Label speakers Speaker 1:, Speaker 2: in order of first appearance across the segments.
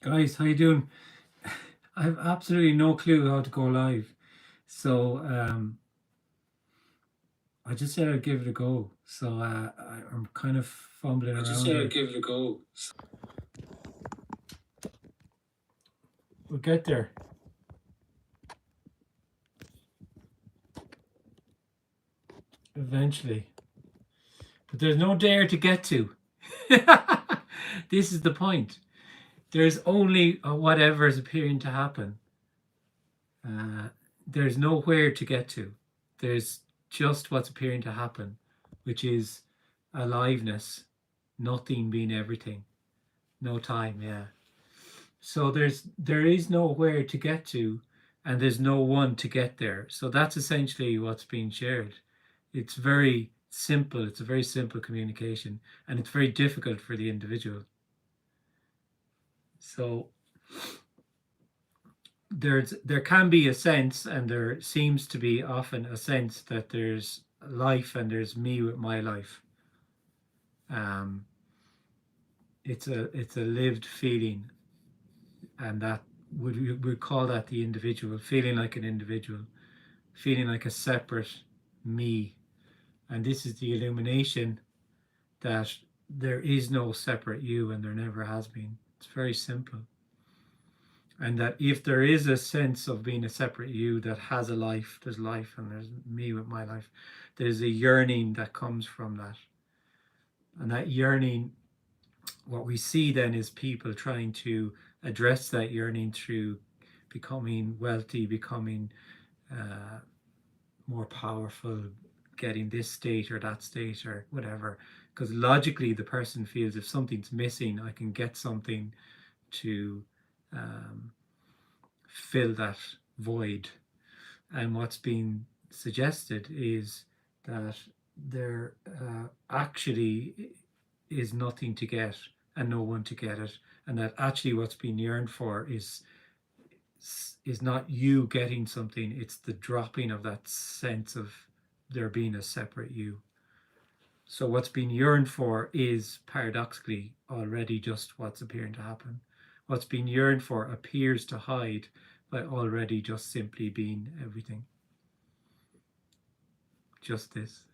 Speaker 1: Guys, how you doing? I have absolutely no clue how to go live. So I just said I'd give it a go. So I'm kind of fumbling around. I just said I'd give it a go. We'll get there. Eventually. But there's no dare to get to. This is the point. There's only whatever is appearing to happen. There's nowhere to get to. There's just what's appearing to happen, which is aliveness, nothing being everything, no time. Yeah. So there is nowhere to get to, and there's no one to get there. So that's essentially what's being shared. It's very simple. It's a very simple communication, and it's very difficult for the individual. So there can be a sense, and there seems to be often a sense that there's life and there's me with my life. It's a lived feeling, and that would call that the individual, feeling like an individual, feeling like a separate me. And this is the illumination that there is no separate you, and there never has been. It's very simple. And that if there is a sense of being a separate you that has a life, there's life, and there's me with my life, there's a yearning that comes from that. And that yearning, what we see then is people trying to address that yearning through becoming wealthy, becoming more powerful, getting this state or that state or whatever. Because logically, the person feels if something's missing, I can get something to fill that void. And what's being suggested is that there actually is nothing to get and no one to get it, and that actually what's being yearned for is not you getting something, it's the dropping of that sense of there being a separate you. So what's being yearned for is paradoxically already just what's appearing to happen. What's being yearned for appears to hide by already just simply being everything. Just this.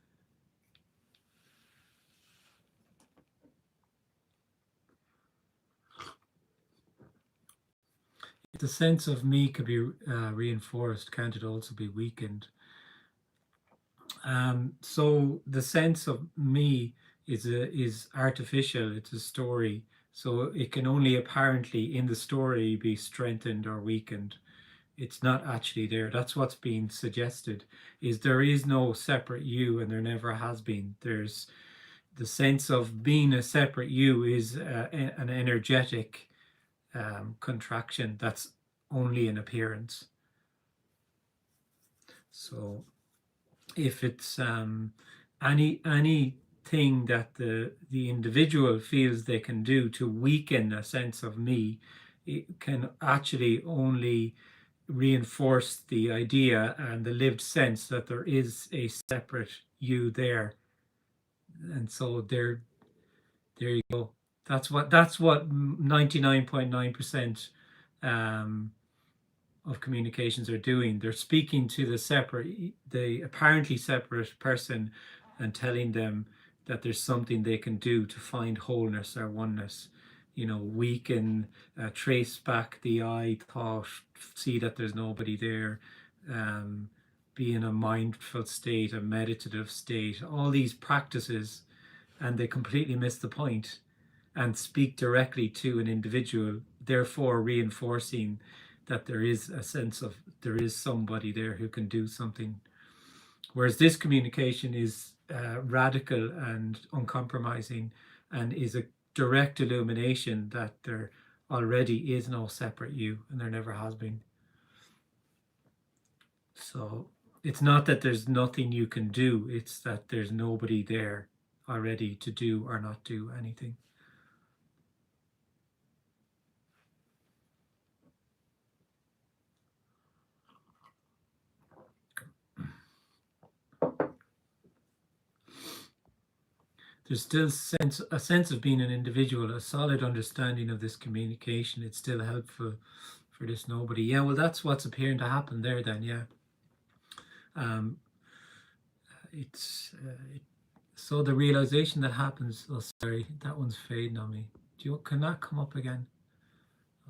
Speaker 1: The sense of me could be reinforced, can't it also be weakened? So the sense of me is artificial. It's a story, so it can only apparently in the story be strengthened or weakened. It's not actually there. That's what's being suggested. Is there is no separate you, and there never has been. There's the sense of being a separate you is an energetic contraction that's only an appearance. So if it's anything that the individual feels they can do to weaken a sense of me, it can actually only reinforce the idea and the lived sense that there is a separate you there. And so there you go. That's what 99.9% of communications are doing. They're speaking to the apparently separate person and telling them that there's something they can do to find wholeness or oneness. We can trace back the I thought, see that there's nobody there, be in a mindful state, a meditative state, all these practices, and they completely miss the point and speak directly to an individual, therefore reinforcing that there is a sense of there is somebody there who can do something. Whereas this communication is radical and uncompromising and is a direct illumination that there already is no separate you, and there never has been. So it's not that there's nothing you can do, it's that there's nobody there already to do or not do anything. there's still a sense of being an individual, a solid understanding of this communication. It's still helpful for this nobody. Yeah, well, that's what's appearing to happen there then, yeah. Um, it's so the realization that happens, oh sorry, that one's fading on me. Can that come up again?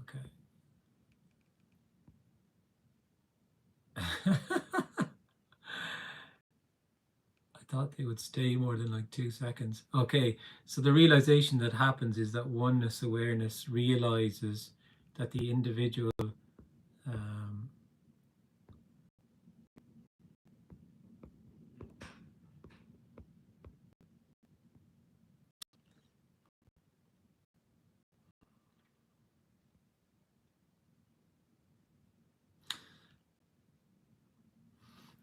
Speaker 1: Okay. I thought they would stay more than like 2 seconds. Okay, so the realization that happens is that oneness awareness realizes that the individual um,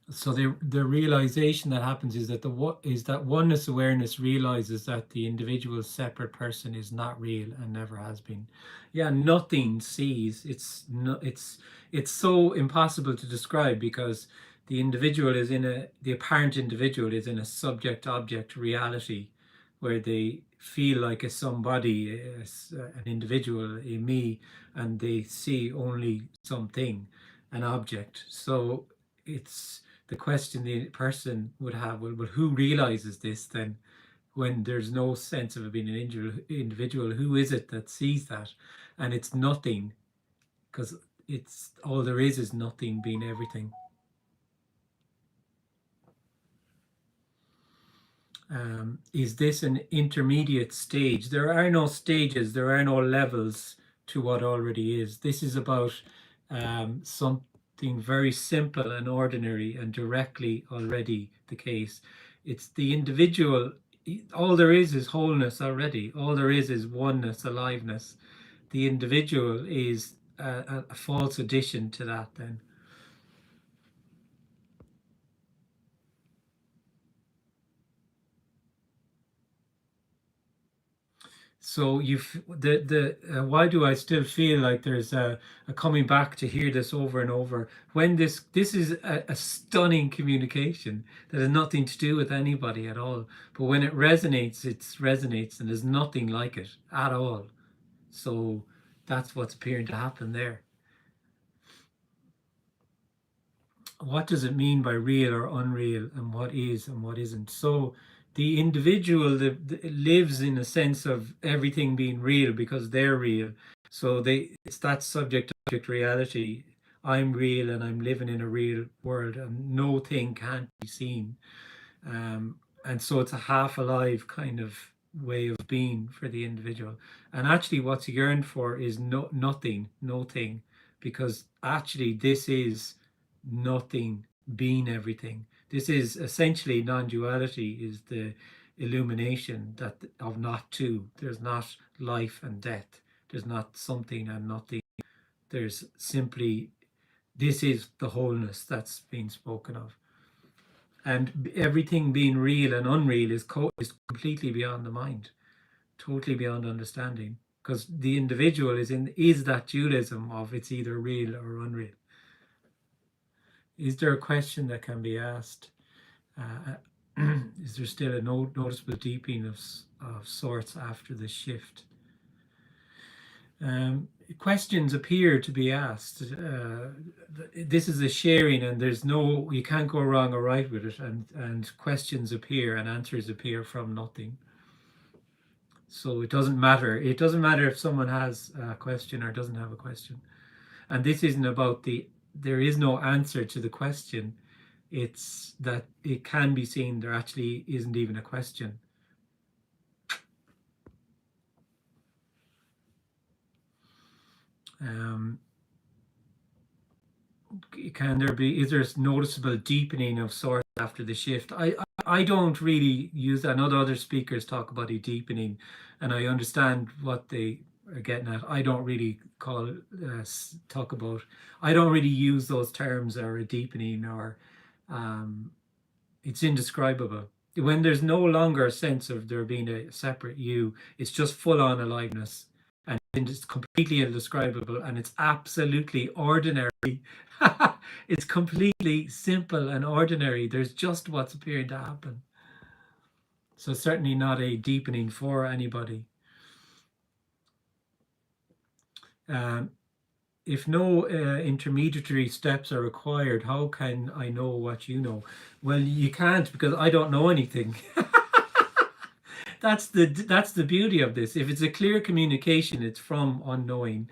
Speaker 1: so the realization that happens is that oneness awareness realizes that the individual separate person is not real and never has been. Yeah, nothing sees. It's so impossible to describe because the apparent individual is in a subject object reality where they feel like a somebody, an individual, a me, and they see only something, an object. So it's the question the person would have, well, who realizes this then when there's no sense of it being an individual? Who is it that sees that? And it's nothing, because it's all there is nothing being everything. Is this an intermediate stage? There are no stages, there are no levels to what already is. This is about something very simple and ordinary and directly already the case. It's the individual, all there is wholeness already. All there is oneness, aliveness. The individual is a false addition to that then. So why do I still feel like there's a coming back to hear this over and over when this is a stunning communication that has nothing to do with anybody at all, but when it resonates, it resonates and there's nothing like it at all. So that's what's appearing to happen there. What does it mean by real or unreal, and what is and what isn't? So the individual lives in a sense of everything being real because they're real. So it's that subject object reality. I'm real and I'm living in a real world and no thing can't be seen. And so it's a half alive kind of way of being for the individual. And actually what's yearned for is nothing, no thing, because actually this is nothing being everything. This is essentially non-duality, is the illumination that of not two. There's not life and death. There's not something and nothing. There's simply, this is the wholeness that's being spoken of. And everything being real and unreal is completely beyond the mind, totally beyond understanding, because the individual is that dualism of it's either real or unreal. Is there a question that can be asked? Is there still a noticeable deepening of sorts after the shift? Questions appear to be asked. This is a sharing, and you can't go wrong or right with it. And questions appear, and answers appear from nothing. So it doesn't matter. It doesn't matter if someone has a question or doesn't have a question. And this isn't about there is no answer to the question. It's that it can be seen there actually isn't even a question. Is there a noticeable deepening of sorts after the shift? I don't really use that. I know the other speakers talk about a deepening, and I understand what they are getting at. I don't really talk about. I don't really use those terms, or a deepening, or it's indescribable. When there's no longer a sense of there being a separate you, it's just full on aliveness, and it's completely indescribable, and it's absolutely ordinary. It's completely simple and ordinary. There's just what's appearing to happen. So certainly not a deepening for anybody. Um, if no intermediary steps are required, how can I know what you know? Well, you can't, because I don't know anything. That's the beauty of this. If it's a clear communication, it's from unknowing.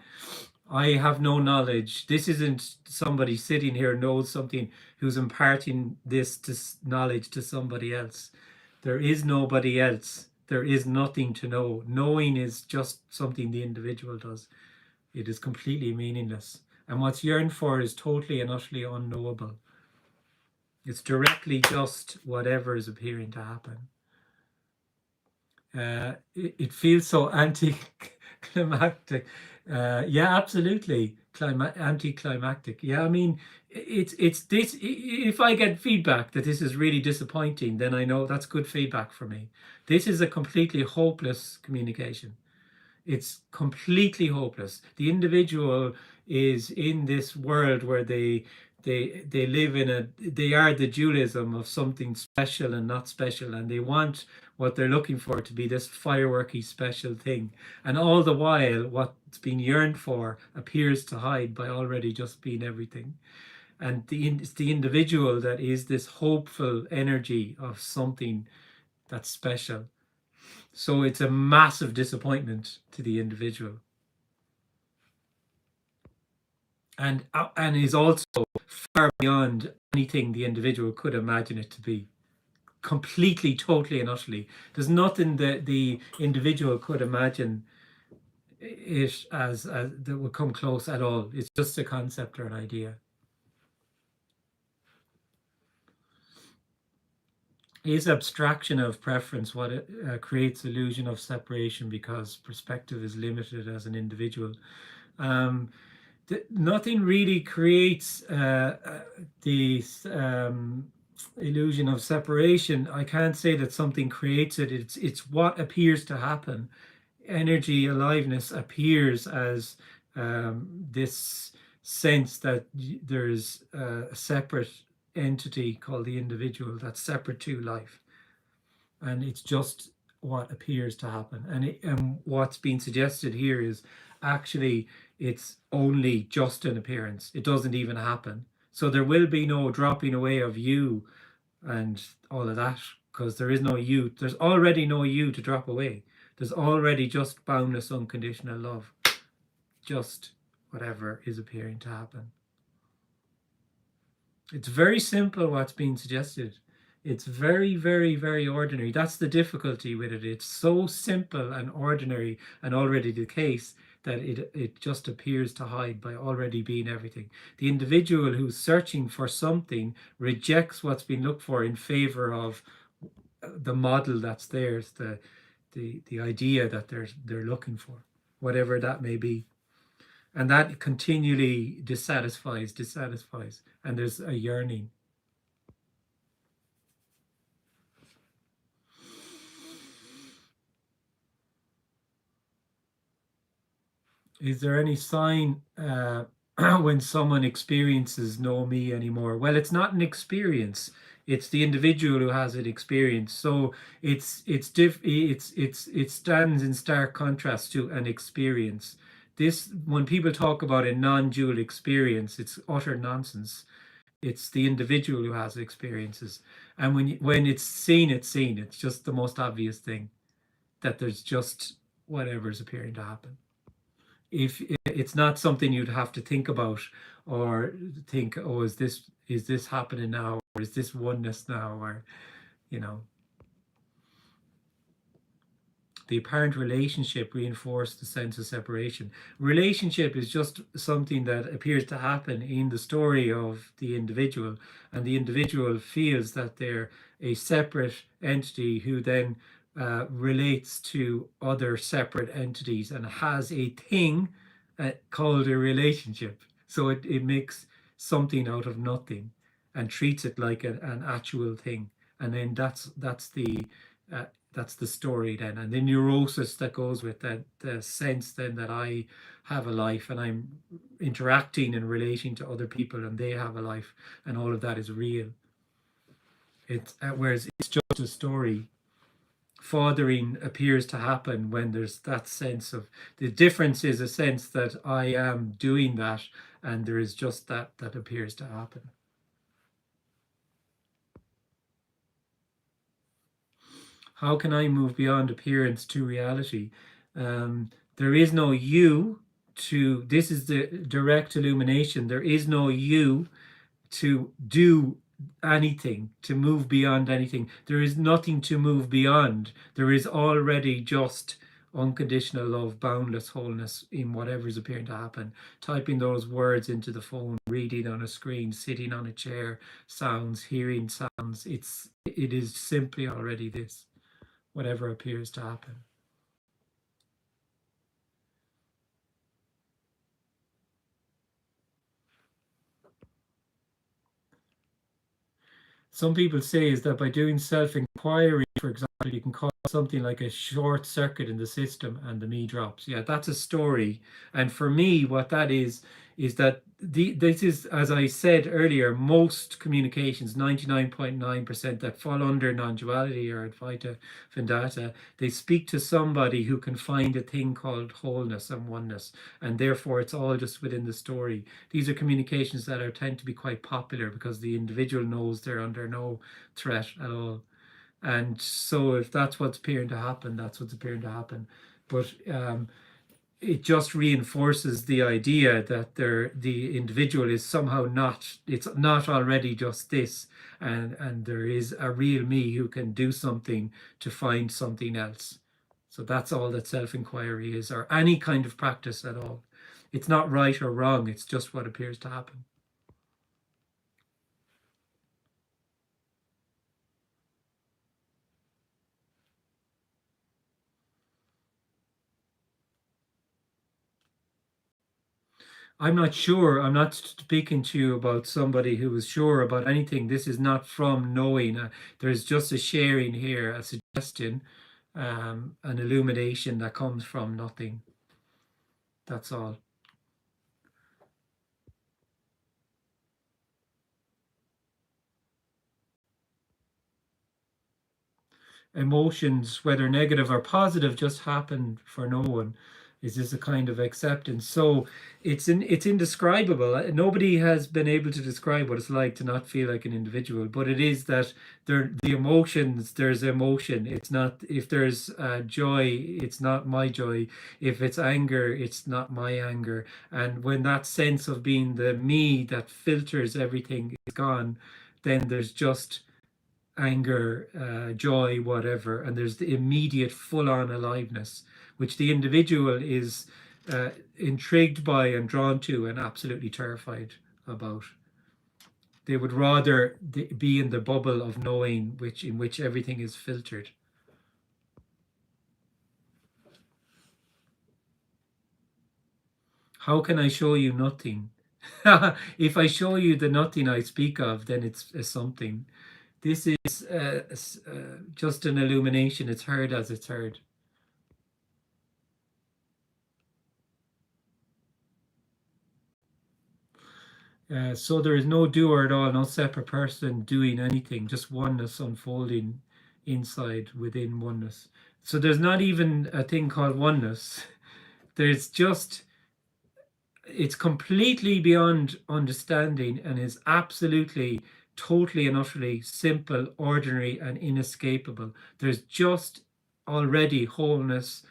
Speaker 1: I have no knowledge. This isn't somebody sitting here knows something who's imparting this knowledge to somebody else. There is nobody else. There is nothing to know. Knowing is just something the individual does. It is completely meaningless. And what's yearned for is totally and utterly unknowable. It's directly just whatever is appearing to happen. It feels so anticlimactic. Yeah, absolutely. Anticlimactic. Yeah, I mean, it's this. If I get feedback that this is really disappointing, then I know that's good feedback for me. This is a completely hopeless communication. It's completely hopeless. The individual is in this world where they live in they are the dualism of something special and not special, and they want what they're looking for to be this fireworky special thing. And all the while, what's been yearned for appears to hide by already just being everything. And it's the individual that is this hopeful energy of something that's special. So it's a massive disappointment to the individual, and is also far beyond anything the individual could imagine it to be. Completely, totally, and utterly. There's nothing that the individual could imagine it as that would come close at all. It's just a concept or an idea. Is abstraction of preference what it creates illusion of separation because perspective is limited as an individual? Um, Nothing really creates the illusion of separation. I can't say that something creates it. It's what appears to happen. Energy, aliveness appears as this sense that there's a separate entity called the individual that's separate to life, and it's just what appears to happen. And what's being suggested here is actually it's only just an appearance. It doesn't even happen. So there will be no dropping away of you and all of that, because there is no you. There's already no you to drop away. There's already just boundless unconditional love. Just whatever is appearing to happen. It's very simple what's being suggested. It's very, very, very ordinary. That's the difficulty with it. It's so simple and ordinary and already the case that it just appears to hide by already being everything. The individual who's searching for something rejects what's been looked for in favor of the model that's theirs, the idea that they're looking for, whatever that may be. And that continually dissatisfies, and there's a yearning. Is there any sign when someone experiences no me anymore? Well, it's not an experience. It's the individual who has it experienced. So it stands in stark contrast to an experience. This, when people talk about a non-dual experience, it's utter nonsense. It's the individual who has experiences, and when it's seen, it's seen. It's just the most obvious thing that there's just whatever's appearing to happen. If it's not something you'd have to think about or think, oh, is this happening now, or is this oneness now, or you know the apparent relationship reinforced the sense of separation. Relationship is just something that appears to happen in the story of the individual, and the individual feels that they're a separate entity who then relates to other separate entities and has a thing called a relationship. So it makes something out of nothing and treats it like an actual thing. And then uh, that's the story then, and the neurosis that goes with that, the sense then that I have a life and I'm interacting and relating to other people and they have a life, and all of that is real. It's whereas it's just a story. fathering appears to happen when there's that sense of, the difference is a sense that I am doing that, and there is just that that appears to happen. How can I move beyond appearance to reality? There is no you to, this is the direct illumination. There is no you to do anything, to move beyond anything. There is nothing to move beyond. There is already just unconditional love, boundless wholeness in whatever is appearing to happen. Typing those words into the phone, reading on a screen, sitting on a chair, sounds, hearing sounds. It is simply already this, whatever appears to happen. Some people say is that by doing self-inquiry, for example, you can cause something like a short circuit in the system and the me drops. Yeah, that's a story. And for me, what that is that this is, as I said earlier, most communications, 99.9% that fall under non-duality or Advaita Vedanta, they speak to somebody who can find a thing called wholeness and oneness, and therefore it's all just within the story. These are communications that are tend to be quite popular because the individual knows they're under no threat at all. And so if that's what's appearing to happen, that's what's appearing to happen. But it just reinforces the idea that the individual is somehow not, it's not already just this, and there is a real me who can do something to find something else. So that's all that self-inquiry is, or any kind of practice at all. It's not right or wrong, it's just what appears to happen. I'm not sure. I'm not speaking to you about somebody who is sure about anything. This is not from knowing. There's just a sharing here, a suggestion, an illumination that comes from nothing. That's all. Emotions, whether negative or positive, just happen for no one. Is this a kind of acceptance? So it's indescribable. Nobody has been able to describe what it's like to not feel like an individual. But it is that the emotions. There's emotion. It's not, if there's joy, it's not my joy. If it's anger, it's not my anger. And when that sense of being the me that filters everything is gone, then there's just anger, joy, whatever, and there's the immediate full-on aliveness, which the individual is intrigued by and drawn to and absolutely terrified about. They would rather be in the bubble of knowing, in which everything is filtered. How can I show you nothing? If I show you the nothing I speak of, then it's a something. This is just an illumination. It's heard as it's heard. So there is no doer at all, no separate person doing anything, just oneness unfolding inside within oneness. So there's not even a thing called oneness. There's just, it's completely beyond understanding and is absolutely, totally and utterly simple, ordinary, and inescapable. There's just already wholeness,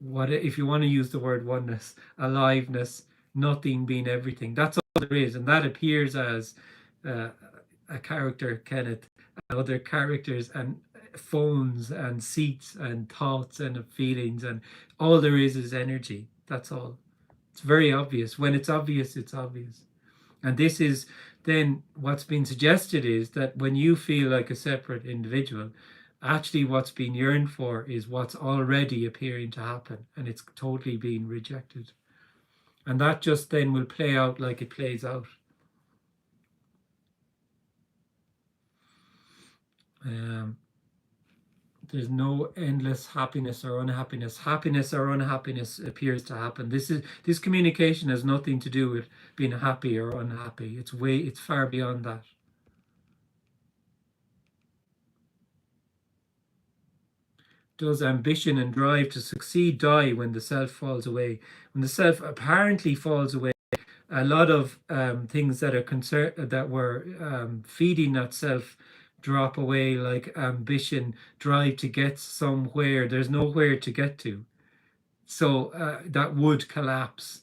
Speaker 1: what if you want to use the word oneness, aliveness, nothing being everything. That's all there is, and that appears as uh, a character, Kenneth, and other characters, and phones, and seats, and thoughts, and feelings, and all there is energy. That's all. It's very obvious. When it's obvious, it's obvious. And this is then what's been suggested is that when you feel like a separate individual, actually what's being yearned for is what's already appearing to happen, and it's totally being rejected. And that just then will play out like it plays out. Um, there's no endless happiness or unhappiness. Happiness or unhappiness appears to happen. This communication has nothing to do with being happy or unhappy. It's far beyond that. Does ambition and drive to succeed die when the self falls away? When the self apparently falls away, a lot of things that are that were feeding that self drop away, like ambition, drive to get somewhere. There's nowhere to get to, so that would collapse.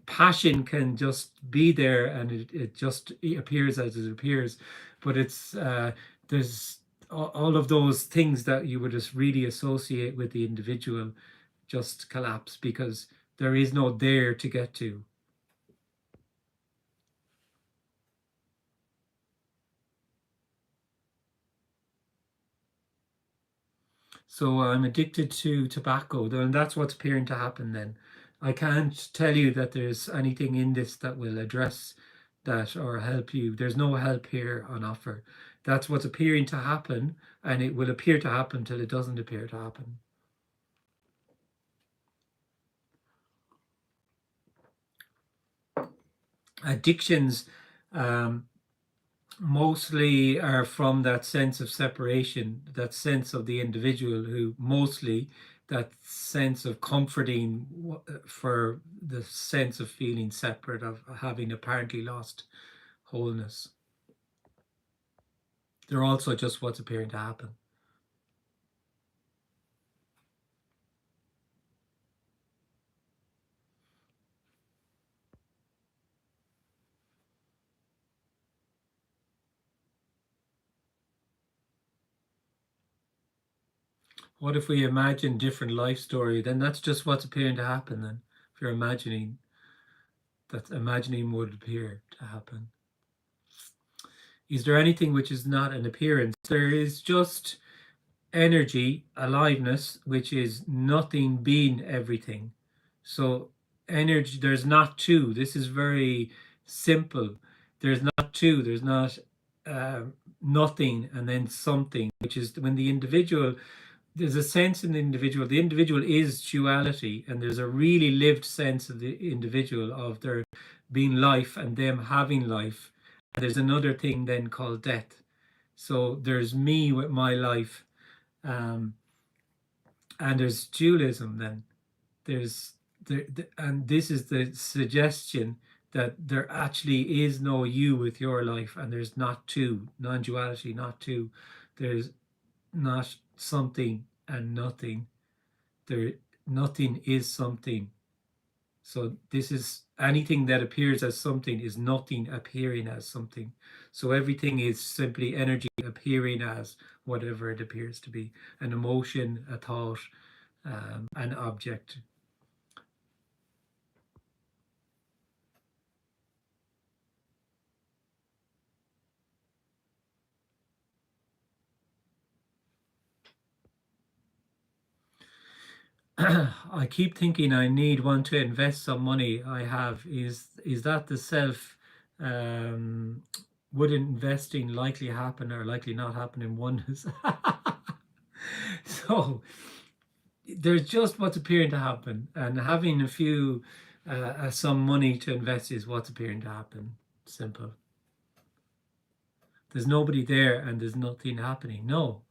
Speaker 1: Passion can just be there, and it just appears as it appears, but it's there's all of those things that you would just really associate with the individual just collapse because there is no there to get to. So I'm addicted to tobacco, and that's what's appearing to happen then. I can't tell you that there's anything in this that will address that or help you. There's no help here on offer. That's what's appearing to happen, and it will appear to happen till it doesn't appear to happen. Addictions mostly are from that sense of separation, that sense of the individual who mostly that sense of comforting for the sense of feeling separate, of having apparently lost wholeness. They're also just what's appearing to happen. What if we imagine different life story? Then that's just what's appearing to happen. Then, if you're imagining, that imagining would appear to happen. Is there anything which is not an appearance? There is just energy, aliveness, which is nothing being everything. So energy, there's not two. This is very simple. There's not two. There's not uh, nothing and then something, which is when the individual, there's a sense in the individual. The individual is duality, and there's a really lived sense of the individual of there being life and them having life. And there's another thing then called death. So there's me with my life, um, and there's dualism. Then there's and this is the suggestion that there actually is no you with your life, and there's not two, non-duality, not two. There's not something and nothing. There, nothing is something. So this is anything that appears as something is nothing appearing as something. So everything is simply energy appearing as whatever it appears to be, an emotion, a thought, an object. I keep thinking I need one to invest some money I have. Is that the self? Um, would investing likely happen or likely not happen in oneness? So there's just what's appearing to happen, and having a few some money to invest is what's appearing to happen. Simple. There's nobody there and there's nothing happening. No.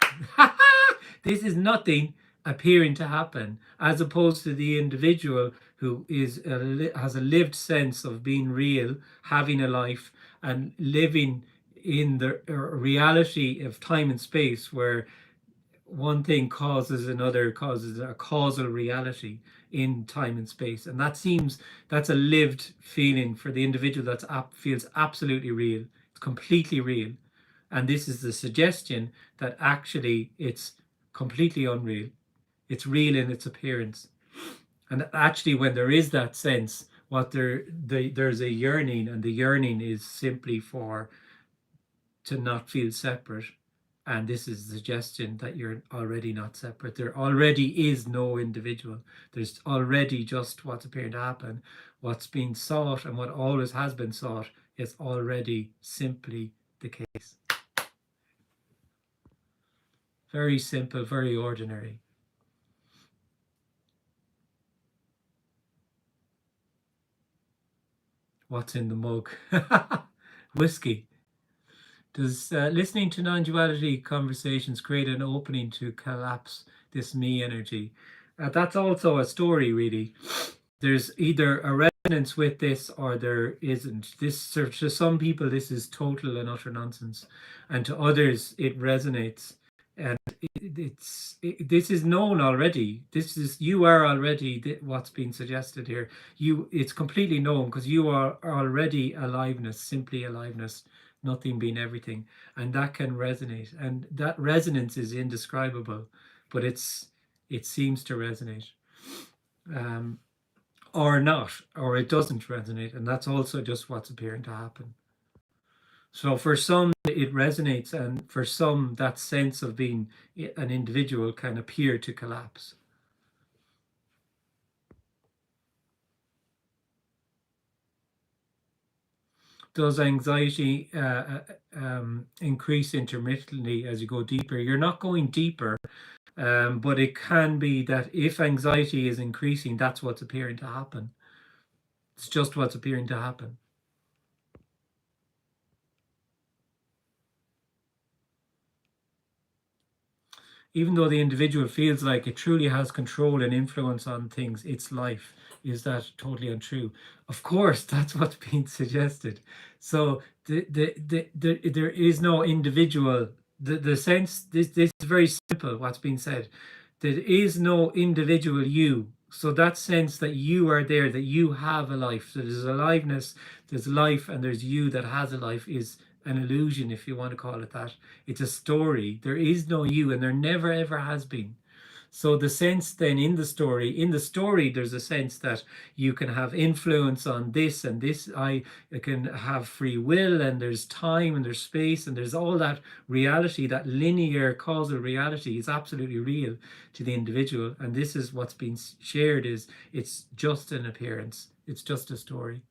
Speaker 1: This is nothing appearing to happen, as opposed to the individual who has a lived sense of being real, having a life, and living in the reality of time and space, where one thing causes another, causes a causal reality in time and space. And that's a lived feeling for the individual that feels absolutely real. It's completely real. And this is the suggestion that actually it's completely unreal. It's real in its appearance. And actually, when there is that sense, there's a yearning, and the yearning is simply for to not feel separate. And this is the suggestion that you're already not separate. There already is no individual. There's already just what's appearing to happen. What's being sought and what always has been sought is already simply the case. Very simple, very ordinary. What's in the mug? Whiskey. Does listening to non-duality conversations create an opening to collapse this me energy? That's also a story, really. There's either a resonance with this or there isn't. This, to some people, this is total and utter nonsense, and to others, it resonates. And this is known already. This is, you are already what's being suggested here. It's completely known because you are already aliveness, simply aliveness, nothing being everything, and that can resonate. And that resonance is indescribable, but it seems to resonate. Um, or not, or it doesn't resonate, and that's also just what's appearing to happen. So for some it resonates, and for some that sense of being an individual can appear to collapse. Does anxiety increase intermittently as you go deeper? You're not going deeper, but it can be that if anxiety is increasing, that's what's appearing to happen. It's just what's appearing to happen. Even though the individual feels like it truly has control and influence on things, its life. Is that totally untrue? Of course, that's what's being suggested. So there is no individual. The sense, this is very simple, what's being said. There is no individual you. So that sense that you are there, that you have a life, so there's aliveness, there's life, and there's you that has a life, is an illusion, if you want to call it that. It's a story. There is no you, and there never ever has been. So the sense then in the story, there's a sense that you can have influence on this and this. I can have free will, and there's time and there's space, and there's all that reality, that linear causal reality is absolutely real to the individual. And this is what's being shared, is it's just an appearance. It's just a story.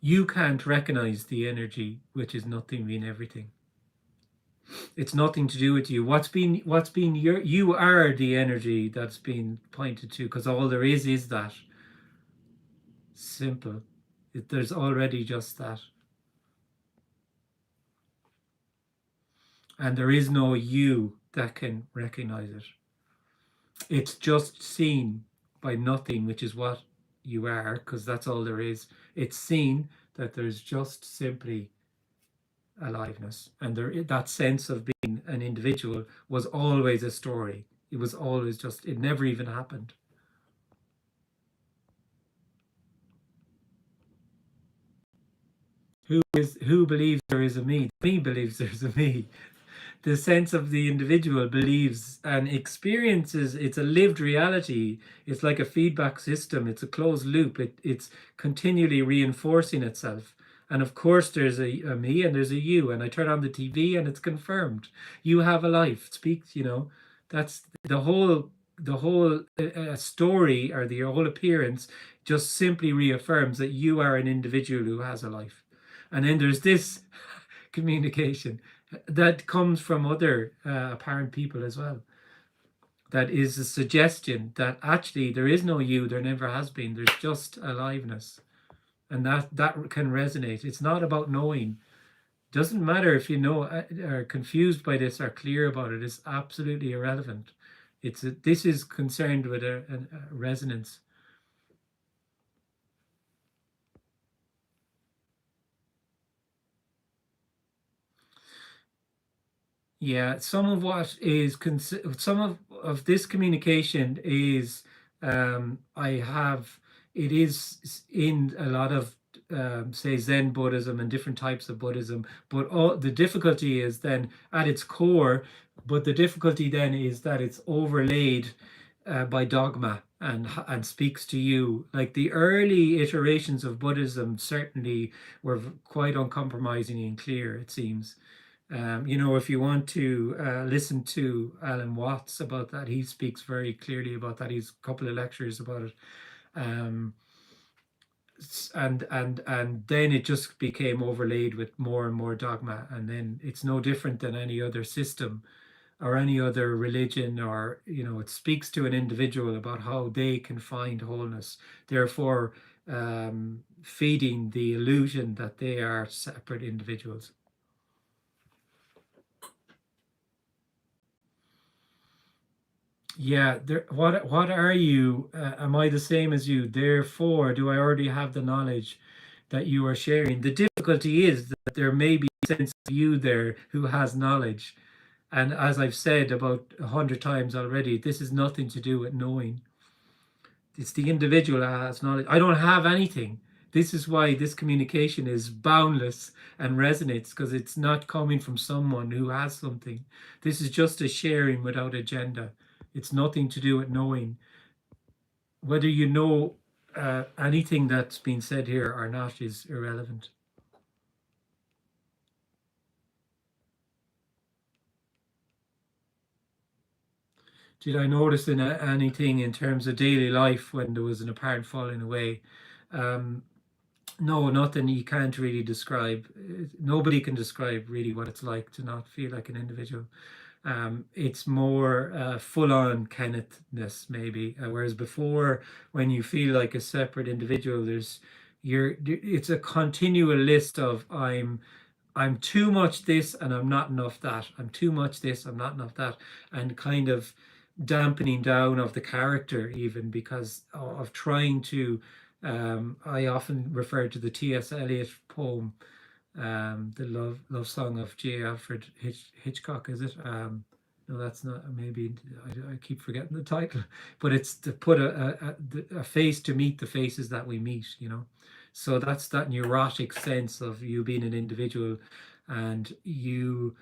Speaker 1: You can't recognize the energy, which is nothing being everything. It's nothing to do with you. What's been you are the energy that's been pointed to, because all there is that. Simple. There's already just that. And there is no you that can recognize it. It's just seen by nothing, which is what you are, because that's all there is. It's seen that there's just simply aliveness, and that sense of being an individual was always a story. It was always just, it never even happened. Who believes there is a me? Me believes there's a me. The sense of the individual believes and experiences, it's a lived reality. It's like a feedback system. It's a closed loop. It's continually reinforcing itself. And of course, there's a me and there's a you. And I turn on the TV and it's confirmed. You have a life. It speaks, that's the whole story, or the whole appearance just simply reaffirms that you are an individual who has a life. And then there's this communication that comes from other apparent people as well. That is a suggestion that actually there is no you, there never has been. There's just aliveness, and that can resonate. It's not about knowing. Doesn't matter if you know, are confused by this, or clear about it. It's absolutely irrelevant. This is concerned with a resonance. Yeah, some of what is some of this communication is, I have, it is in a lot of say Zen Buddhism and different types of Buddhism, but all the difficulty is then at its core, but the difficulty then is that it's overlaid by dogma, and speaks to you. Like the early iterations of Buddhism certainly were quite uncompromising and clear, it seems. If you want to listen to Alan Watts about that, he speaks very clearly about that. He's a couple of lectures about it. Um, and then it just became overlaid with more and more dogma, and then it's no different than any other system or any other religion, or it speaks to an individual about how they can find wholeness, therefore feeding the illusion that they are separate individuals. Yeah, what are you? Am I the same as you? Therefore, do I already have the knowledge that you are sharing? The difficulty is that there may be a sense of you there who has knowledge. And as I've said about 100 times already, this is nothing to do with knowing. It's the individual that has knowledge. I don't have anything. This is why this communication is boundless and resonates, because it's not coming from someone who has something. This is just a sharing without agenda. It's nothing to do with knowing. Whether you know anything that's been said here or not is irrelevant. Did I notice anything in terms of daily life when there was an apparent falling away? Um, no, nothing you can't really describe. Nobody can describe really what it's like to not feel like an individual. It's more full-on Kennethness maybe, whereas before, when you feel like a separate individual, it's a continual list of I'm too much this and I'm not enough that. I'm too much this, I'm not enough that, and kind of dampening down of the character even because of trying to. I often refer to the T.S. Eliot poem, the love song of J. Alfred Hitchcock. Is it? No, that's not. Maybe I keep forgetting the title, but it's to put a face to meet the faces that we meet. So that's that neurotic sense of you being an individual, and you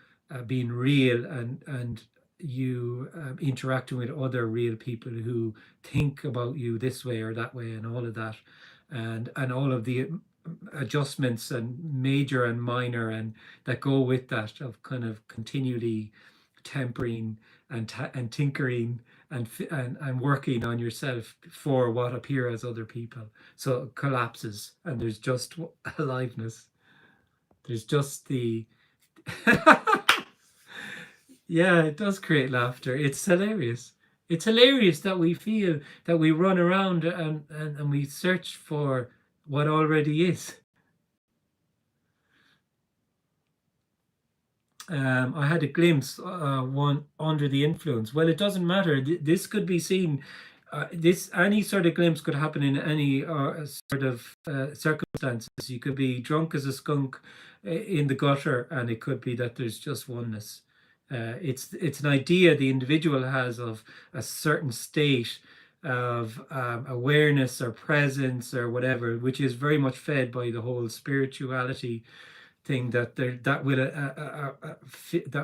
Speaker 1: being real, and you interacting with other real people who think about you this way or that way, and all of that, and all of the adjustments and major and minor and that go with that, of kind of continually tempering and tinkering and working on yourself for what appear as other people. So it collapses and there's just aliveness. There's just the yeah, it does create laughter. It's hilarious. It's hilarious that we feel that we run around and we search for what already is. I had a glimpse, one under the influence. Well, it doesn't matter. This could be seen. This any sort of glimpse could happen in any sort of circumstances. You could be drunk as a skunk in the gutter, and it could be that there's just oneness. It's an idea the individual has of a certain state of awareness or presence or whatever, which is very much fed by the whole spirituality thing that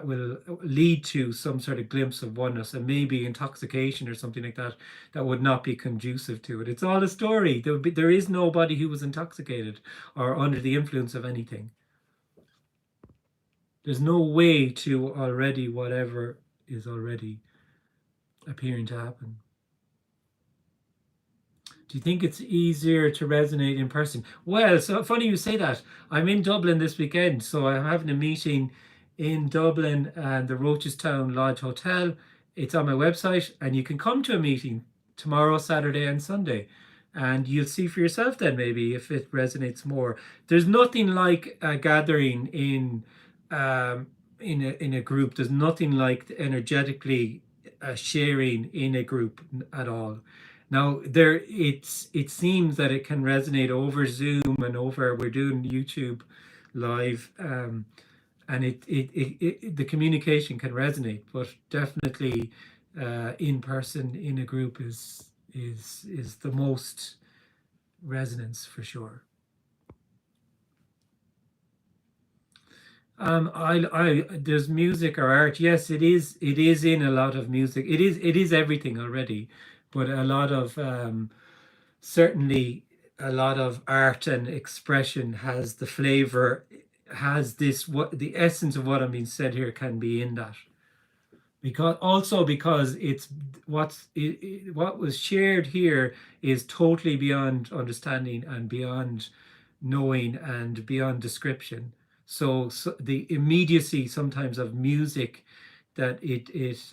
Speaker 1: will lead to some sort of glimpse of oneness, and maybe intoxication or something like that that would not be conducive to it. It's all a story. There is nobody who was intoxicated or under the influence of anything. There's no way to already whatever is already appearing to happen. Do you think it's easier to resonate in person? Well, so funny you say that. I'm in Dublin this weekend, so I'm having a meeting in Dublin and the Rochestown Lodge Hotel. It's on my website, and you can come to a meeting tomorrow, Saturday, and Sunday, and you'll see for yourself then maybe if it resonates more. There's nothing like a gathering in a group. There's nothing like energetically sharing in a group at all. Now it seems that it can resonate over Zoom and over we're doing YouTube live, and the communication can resonate, but definitely in person in a group is the most resonance for sure. I there's music or art. Yes, it is in a lot of music. It is everything already, but a lot of certainly a lot of art and expression has the flavor, has this what the essence of what I'm being said here can be in that. Because it's what was shared here is totally beyond understanding and beyond knowing and beyond description. So the immediacy sometimes of music that it's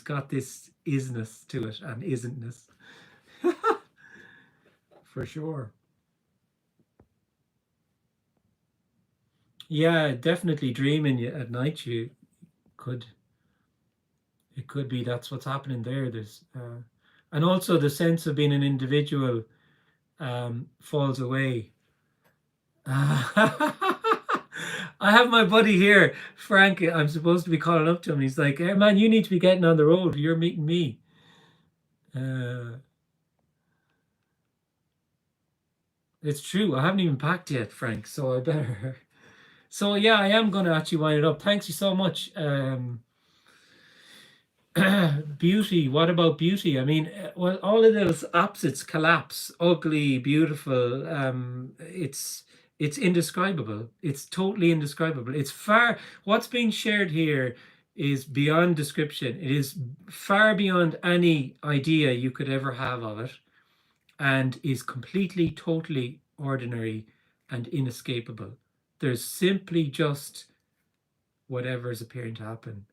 Speaker 1: got this isness to it and isn'tness. For sure. Yeah, definitely dreaming at night. Could it could be that's what's happening there. And also the sense of being an individual falls away. I have my buddy here, Frank. I'm supposed to be calling up to him. He's like, "Hey man, you need to be getting on the road. You're meeting me." It's true. I haven't even packed yet, Frank. So I better. So yeah, I am going to actually wind it up. Thanks you so much. Beauty. What about beauty? I mean, well, all of those opposites collapse. Ugly, beautiful. It's indescribable. It's totally indescribable. It's far. What's being shared here is beyond description. It is far beyond any idea you could ever have of it, and is completely, totally ordinary and inescapable. There's simply just whatever is appearing to happen.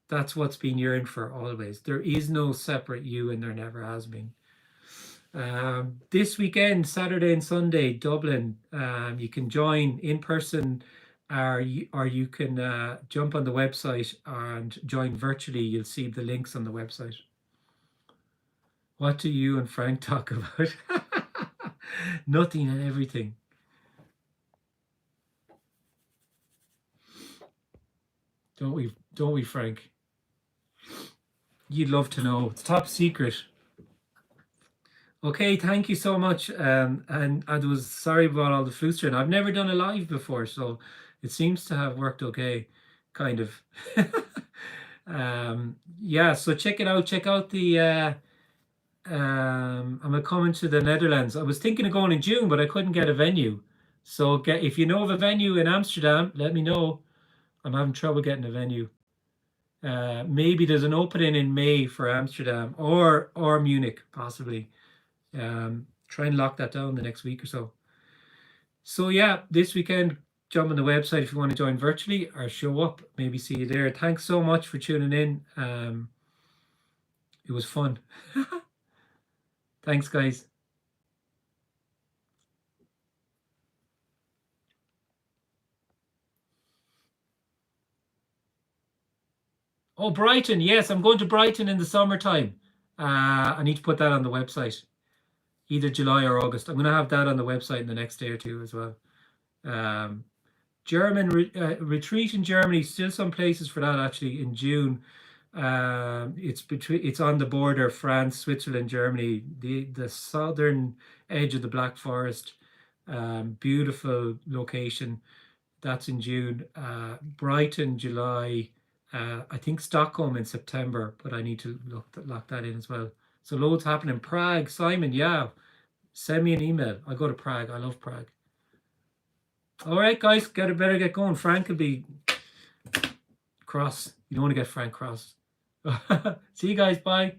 Speaker 1: That's what's been yearned for always. There is no separate you, and there never has been. This weekend, Saturday and Sunday, Dublin, you can join in person, or you can jump on the website and join virtually. You'll see the links on the website. What do you and Frank talk about? Nothing and everything. Don't we, Frank? You'd love to know. It's top secret. Okay, thank you so much. And I was sorry about all the flustering. I've never done a live before, so it seems to have worked okay, kind of. Yeah, so check it out. Check out the I'm coming to the Netherlands. I was thinking of going in June, but I couldn't get a venue. So if you know of a venue in Amsterdam, let me know. I'm having trouble getting a venue. Maybe there's an opening in May for Amsterdam or Munich, possibly. Try and lock that down the next week or so. So yeah, this weekend, jump on the website if you want to join virtually or show up. Maybe see you there. Thanks so much for tuning in. It was fun. Thanks, guys. Oh, Brighton. Yes, I'm going to Brighton in the summertime. I need to put that on the website, either July or August. I'm going to have that on the website in the next day or two as well. German retreat in Germany. Still some places for that actually in June. It's on the border, France, Switzerland, Germany, the southern edge of the Black Forest. Beautiful location. That's in June. Brighton, July. I think Stockholm in September, but I need to lock that in as well. So loads happening. Prague, Simon, yeah. Send me an email. I go to Prague. I love Prague. All right, guys, better get going. Frank will be cross. You don't want to get Frank cross. See you guys. Bye.